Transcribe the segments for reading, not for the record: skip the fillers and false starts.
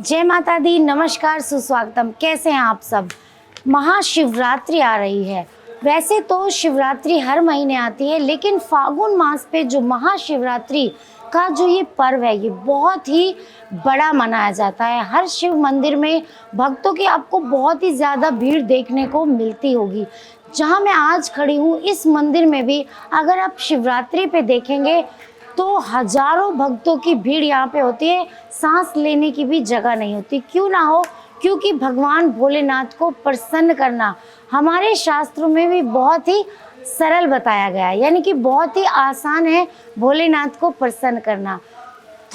जय माता दी, नमस्कार, सुस्वागतम। कैसे हैं आप सब। महाशिवरात्रि आ रही है। वैसे तो शिवरात्रि हर महीने आती है, लेकिन फागुन मास पे जो महाशिवरात्रि का जो ये पर्व है, ये बहुत ही बड़ा मनाया जाता है। हर शिव मंदिर में भक्तों की आपको बहुत ही ज़्यादा भीड़ देखने को मिलती होगी। जहाँ मैं आज खड़ी हूँ, इस मंदिर में भी अगर आप शिवरात्रि पे देखेंगे तो हजारों भक्तों की भीड़ यहाँ पे होती है। सांस लेने की भी जगह नहीं होती। क्यों ना हो, क्योंकि भगवान भोलेनाथ को प्रसन्न करना हमारे शास्त्रों में भी बहुत ही सरल बताया गया है, यानी कि बहुत ही आसान है भोलेनाथ को प्रसन्न करना।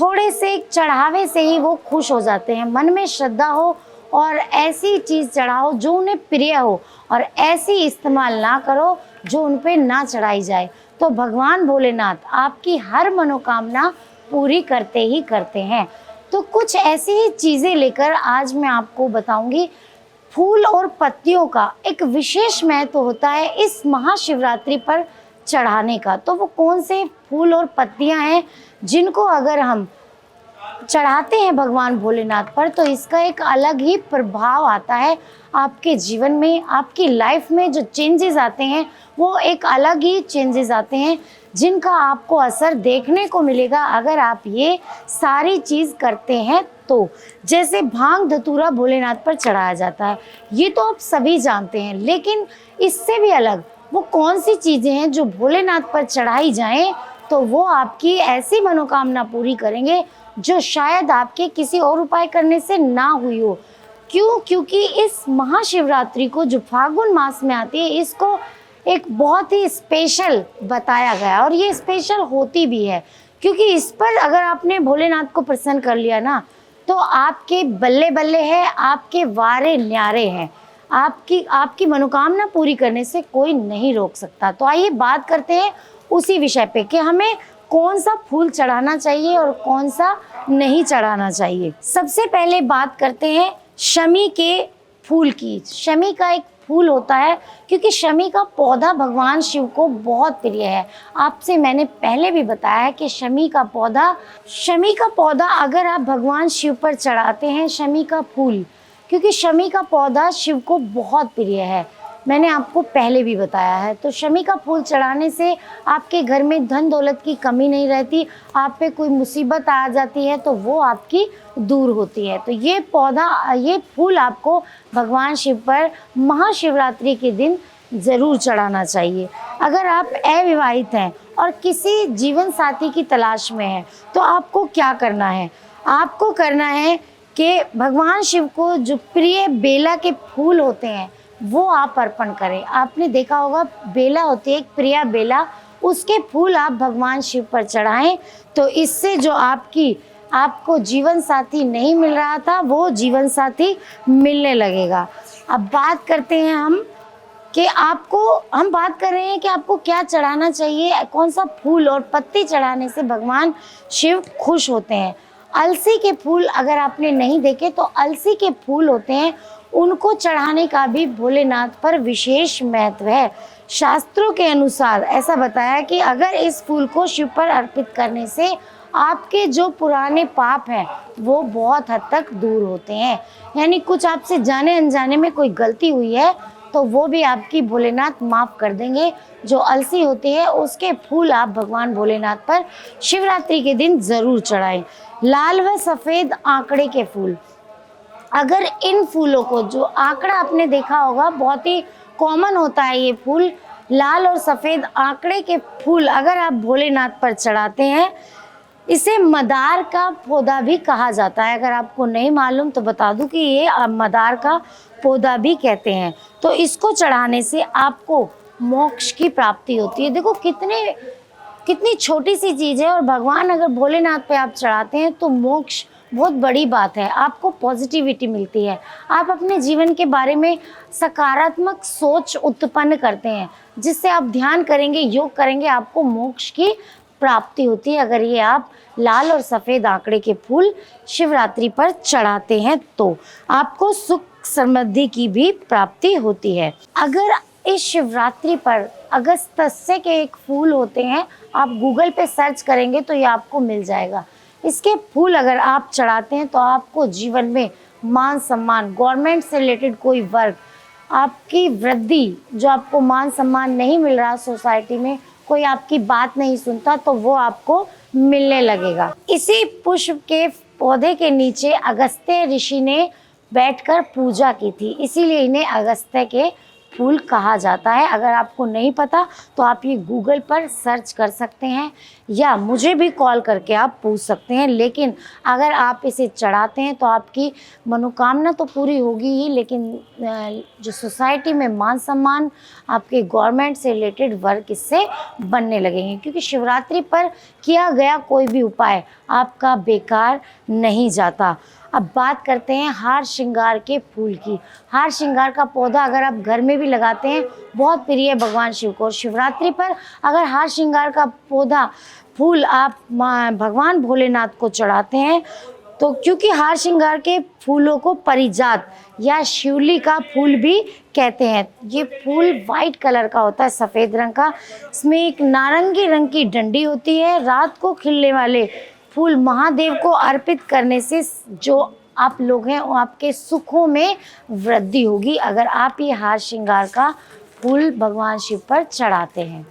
थोड़े से चढ़ावे से ही वो खुश हो जाते हैं। मन में श्रद्धा हो और ऐसी चीज़ चढ़ाओ जो उन्हें प्रिय हो, और ऐसी इस्तेमाल ना करो जो उन पे ना चढ़ाई जाए, तो भगवान भोलेनाथ आपकी हर मनोकामना पूरी करते ही करते हैं। तो कुछ ऐसी ही चीज़ें लेकर आज मैं आपको बताऊंगी। फूल और पत्तियों का एक विशेष महत्व होता है इस महाशिवरात्रि पर चढ़ाने का। तो वो कौन से फूल और पत्तियां हैं जिनको अगर हम चढ़ाते हैं भगवान भोलेनाथ पर, तो इसका एक अलग ही प्रभाव आता है आपके जीवन में। आपकी लाइफ में जो चेंजेस आते हैं वो एक अलग ही चेंजेस आते हैं, जिनका आपको असर देखने को मिलेगा अगर आप ये सारी चीज़ करते हैं तो। जैसे भांग धतूरा भोलेनाथ पर चढ़ाया जाता है, ये तो आप सभी जानते हैं, लेकिन इससे भी अलग वो कौन सी चीज़ें हैं जो भोलेनाथ पर चढ़ाई जाएं तो वो आपकी ऐसी मनोकामना पूरी करेंगे जो शायद आपके किसी और उपाय करने से ना हुई हो। क्यों? क्योंकि इस महाशिवरात्रि को जो फागुन मास में आती है, इसको एक बहुत ही स्पेशल बताया गया, और ये स्पेशल होती भी है क्योंकि इस पर अगर आपने भोलेनाथ को प्रसन्न कर लिया ना, तो आपके बल्ले बल्ले है, आपके वारे न्यारे हैं। आपकी मनोकामना पूरी करने से कोई नहीं रोक सकता। तो आइए बात करते हैं उसी विषय पे कि हमें कौन सा फूल चढ़ाना चाहिए और कौन सा नहीं चढ़ाना चाहिए। सबसे पहले बात करते हैं शमी के फूल की। शमी का एक फूल होता है, क्योंकि शमी का पौधा भगवान शिव को बहुत प्रिय है। आपसे मैंने पहले भी बताया है कि शमी का पौधा अगर आप भगवान शिव पर चढ़ाते हैं, शमी का फूल, क्योंकि शमी का पौधा शिव को बहुत प्रिय है, मैंने आपको पहले भी बताया है। तो शमी का फूल चढ़ाने से आपके घर में धन दौलत की कमी नहीं रहती। आप पे कोई मुसीबत आ जाती है तो वो आपकी दूर होती है। तो ये फूल आपको भगवान शिव पर महाशिवरात्रि के दिन ज़रूर चढ़ाना चाहिए। अगर आप अविवाहित हैं और किसी जीवन साथी की तलाश में हैं, तो आपको क्या करना है? आपको करना है कि भगवान शिव को जो प्रिय बेला के फूल होते हैं वो आप अर्पण करें। आपने देखा होगा बेला होती है एक प्रिया बेला, उसके फूल आप भगवान शिव पर चढ़ाएं, तो इससे जो आपको जीवन साथी नहीं मिल रहा था वो जीवन साथी मिलने लगेगा। अब बात करते हैं हम बात कर रहे हैं कि आपको क्या चढ़ाना चाहिए, कौन सा फूल और पत्ती चढ़ाने से भगवान शिव खुश होते हैं। अलसी के फूल अगर आपने नहीं देखे तो अलसी के फूल होते हैं, उनको चढ़ाने का भी भोलेनाथ पर विशेष महत्व है। शास्त्रों के अनुसार ऐसा बताया कि अगर इस फूल को शिव पर अर्पित करने से आपके जो पुराने पाप हैं वो बहुत हद तक दूर होते हैं। यानी कुछ आपसे जाने अनजाने में कोई गलती हुई है तो वो भी आपकी भोलेनाथ माफ़ कर देंगे। जो अलसी होती है उसके फूल आप भगवान भोलेनाथ पर शिवरात्रि के दिन ज़रूर चढ़ाएं। लाल व सफ़ेद आंकड़े के फूल, अगर इन फूलों को, जो आंकड़ा आपने देखा होगा बहुत ही कॉमन होता है ये फूल, लाल और सफ़ेद आंकड़े के फूल अगर आप भोलेनाथ पर चढ़ाते हैं, इसे मदार का पौधा भी कहा जाता है। अगर आपको नहीं मालूम तो बता दूं कि ये मदार का पौधा भी कहते हैं। तो इसको चढ़ाने से आपको मोक्ष की प्राप्ति होती है। देखो कितनी छोटी सी चीज़ है, और भगवान अगर भोलेनाथ पे आप चढ़ाते हैं तो मोक्ष बहुत बड़ी बात है। आपको पॉजिटिविटी मिलती है, आप अपने जीवन के बारे में सकारात्मक सोच उत्पन्न करते हैं, जिससे आप ध्यान करेंगे, योग करेंगे, आपको मोक्ष की प्राप्ति होती है अगर ये आप लाल और सफ़ेद आंकड़े के फूल शिवरात्रि पर चढ़ाते हैं तो। आपको सुख समृद्धि की भी प्राप्ति होती है। अगर इस शिवरात्रि पर अगस्त्य के एक फूल होते हैं, आप गूगल पे सर्च करेंगे तो ये आपको मिल जाएगा। इसके फूल अगर आप चढ़ाते हैं तो आपको जीवन में मान सम्मान, गवर्नमेंट से रिलेटेड कोई वर्क, आपकी वृद्धि, जो आपको मान सम्मान नहीं मिल रहा सोसाइटी में, कोई आपकी बात नहीं सुनता, तो वो आपको मिलने लगेगा। इसी पुष्प के पौधे के नीचे अगस्त्य ऋषि ने बैठकर पूजा की थी, इसीलिए इन्हें अगस्त्य के फूल कहा जाता है। अगर आपको नहीं पता तो आप ये गूगल पर सर्च कर सकते हैं या मुझे भी कॉल करके आप पूछ सकते हैं। लेकिन अगर आप इसे चढ़ाते हैं तो आपकी मनोकामना तो पूरी होगी ही, लेकिन जो सोसाइटी में मान सम्मान, आपके गवर्नमेंट से रिलेटेड वर्क इससे बनने लगेंगे, क्योंकि शिवरात्रि पर किया गया कोई भी उपाय आपका बेकार नहीं जाता। अब बात करते हैं हार श्रृंगार के फूल की। हार श्रृंगार का पौधा अगर आप घर में भी लगाते हैं, बहुत प्रिय है भगवान शिव को। शिवरात्रि पर अगर हार श्रृंगार का पौधा फूल आप भगवान भोलेनाथ को चढ़ाते हैं, तो क्योंकि हार श्रृंगार के फूलों को परिजात या शिवली का फूल भी कहते हैं। ये फूल वाइट कलर का होता है, सफ़ेद रंग का। इसमें एक नारंगी रंग की डंडी होती है। रात को खिलने वाले फूल महादेव को अर्पित करने से जो आप लोग हैं वो आपके सुखों में वृद्धि होगी, अगर आप ये हार श्रृंगार का फूल भगवान शिव पर चढ़ाते हैं।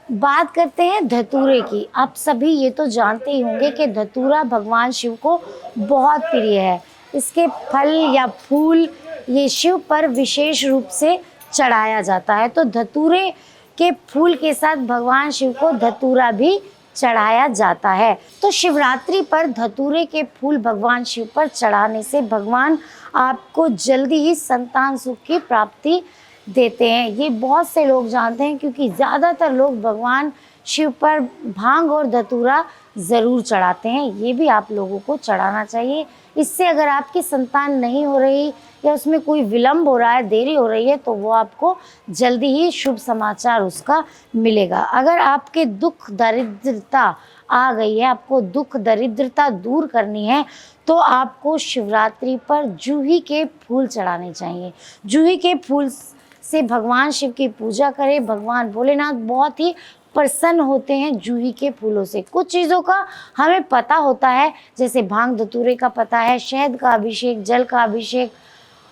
बात करते हैं धतूरे की। आप सभी ये तो जानते ही होंगे कि धतूरा भगवान शिव को बहुत प्रिय है। इसके फल या फूल ये शिव पर विशेष रूप से चढ़ाया जाता है, तो धतूरे के फूल के साथ भगवान शिव को धतूरा भी चढ़ाया जाता है। तो शिवरात्रि पर धतूरे के फूल भगवान शिव पर चढ़ाने से भगवान आपको जल्दी ही संतान सुख की प्राप्ति देते हैं। ये बहुत से लोग जानते हैं, क्योंकि ज़्यादातर लोग भगवान शिव पर भांग और धतूरा ज़रूर चढ़ाते हैं। ये भी आप लोगों को चढ़ाना चाहिए। इससे अगर आपकी संतान नहीं हो रही या उसमें कोई विलम्ब हो रहा है, देरी हो रही है, तो वो आपको जल्दी ही शुभ समाचार उसका मिलेगा। अगर आपके दुख दरिद्रता आ गई है, आपको दुख दरिद्रता दूर करनी है, तो आपको शिवरात्रि पर जूही के फूल चढ़ाने चाहिए। जूही के फूल से भगवान शिव की पूजा करें। भगवान भोलेनाथ बहुत ही प्रसन्न होते हैं जूही के फूलों से। कुछ चीज़ों का हमें पता होता है, जैसे भांग धतूरे का पता है, शहद का अभिषेक, जल का अभिषेक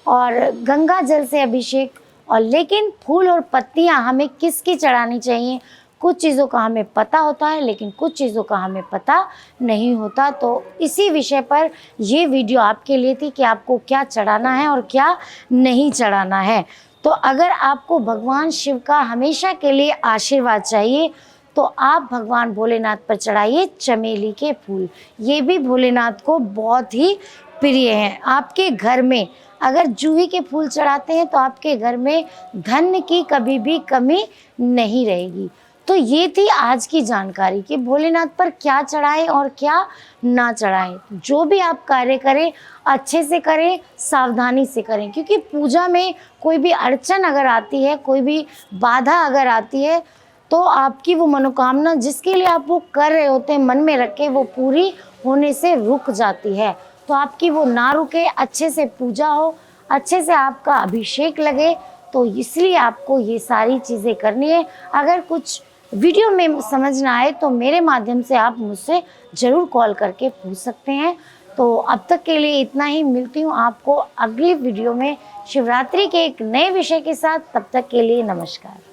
और गंगा जल से अभिषेक, और लेकिन फूल और पत्तियां हमें किसकी चढ़ानी चाहिए, कुछ चीज़ों का हमें पता होता है, लेकिन कुछ चीज़ों का हमें पता नहीं होता। तो इसी विषय पर ये वीडियो आपके लिए थी कि आपको क्या चढ़ाना है और क्या नहीं चढ़ाना है। तो अगर आपको भगवान शिव का हमेशा के लिए आशीर्वाद चाहिए, तो आप भगवान भोलेनाथ पर चढ़ाइए चमेली के फूल। ये भी भोलेनाथ को बहुत ही प्रिय हैं। आपके घर में अगर जूही के फूल चढ़ाते हैं तो आपके घर में धन की कभी भी कमी नहीं रहेगी। तो ये थी आज की जानकारी कि भोलेनाथ पर क्या चढ़ाएं और क्या ना चढ़ाएं। जो भी आप कार्य करें अच्छे से करें, सावधानी से करें, क्योंकि पूजा में कोई भी अड़चन अगर आती है, कोई भी बाधा अगर आती है, तो आपकी वो मनोकामना जिसके लिए आप वो कर रहे होते हैं मन में रख के, वो पूरी होने से रुक जाती है। तो आपकी वो ना रुके, अच्छे से पूजा हो, अच्छे से आपका अभिषेक लगे। तो इसलिए आपको ये सारी चीज़ें करनी है। अगर कुछ वीडियो में समझ ना आए तो मेरे माध्यम से आप मुझसे ज़रूर कॉल करके पूछ सकते हैं। तो अब तक के लिए इतना ही। मिलती हूँ आपको अगली वीडियो में शिवरात्रि के एक नए विषय के साथ। तब तक के लिए नमस्कार।